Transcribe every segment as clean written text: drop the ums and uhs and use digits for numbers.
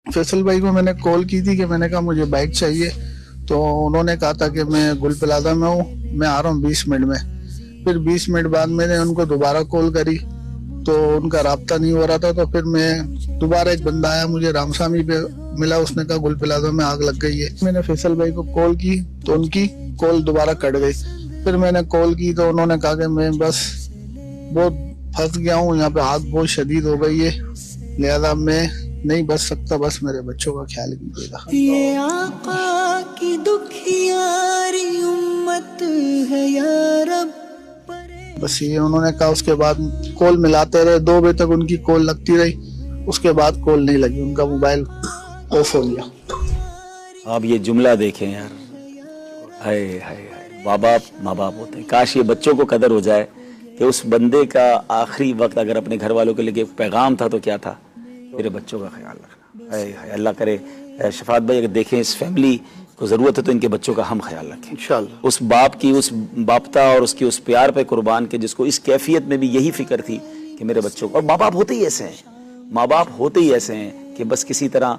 फैसल भाई को मैंने कॉल की थी कि मैंने कहा मुझे बाइक चाहिए, तो उन्होंने कहा था कि मैं गुल प्लाजा में हूँ, मैं आ रहा हूँ 20 मिनट में। फिर 20 मिनट बाद मैंने उनको दोबारा कॉल करी तो उनका राब्ता नहीं हो रहा था। तो फिर मैं दोबारा, एक बंदा आया मुझे रामसामी पे मिला, उसने कहा गुल प्लाजा में आग लग गई है। मैंने फैसल भाई को कॉल की तो उनकी कॉल दोबारा कट गई। फिर मैंने कॉल की तो उन्होंने कहा कि मैं बस बहुत फंस गया हूँ, यहाँ पे आग बहुत शदीद हो गई है, लिहाजा मैं नहीं बच सकता, बस मेरे बच्चों का ख्याल कीजिएगा। ये आका की दुखियारी उम्मत है या रब। बस ये उन्होंने कहा। उसके बाद कॉल मिलाते रहे, 2 बजे तक उनकी कॉल लगती रही, उसके बाद कॉल नहीं लगी, उनका मोबाइल ऑफ हो गया। आप ये जुमला देखें यार, हाय हाय हाय, माँ बाप होते हैं। काश ये बच्चों को कदर हो जाए कि उस बंदे का आखिरी वक्त अगर अपने घर वालों के लिए पैगाम था तो क्या था, मेरे बच्चों का ख्याल रखना। हाय हाय, अल्लाह करे शफात भाई अगर देखें इस फैमिली को ज़रूरत है तो इनके बच्चों का हम ख्याल रखें इंशाअल्लाह। उस बाप की, उस बापता और उसकी उस प्यार पे कुर्बान के जिसको इस कैफियत में भी यही फिक्र थी कि मेरे बच्चों को, और माँ बाप होते ही ऐसे हैं, माँ बाप होते ही ऐसे हैं कि बस किसी तरह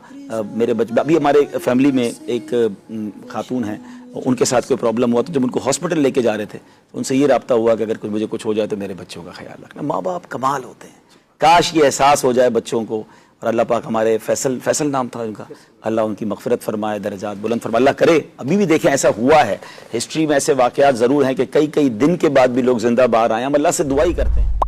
मेरे बच्चे। अभी हमारे फैमिली में एक खातून है, उनके साथ कोई प्रॉब्लम हुआ तो जब उनको हॉस्पिटल लेके जा रहे थे तो उनसे ये राब्ता हुआ कि अगर मुझे कुछ हो जाए तो मेरे बच्चों का ख्याल रखना। माँ बाप कमाल होते हैं, काश ये एहसास हो जाए बच्चों को। और अल्लाह पाक हमारे फैसल नाम था उनका, अल्लाह उनकी मगफिरत फरमाए, दर्जात बुलंद फरमाए। अल्लाह करे अभी भी देखें ऐसा हुआ है, हिस्ट्री में ऐसे वाकयात ज़रूर हैं कि कई कई दिन के बाद भी लोग जिंदा बाहर आए। हम अल्लाह से दुआ ही करते हैं।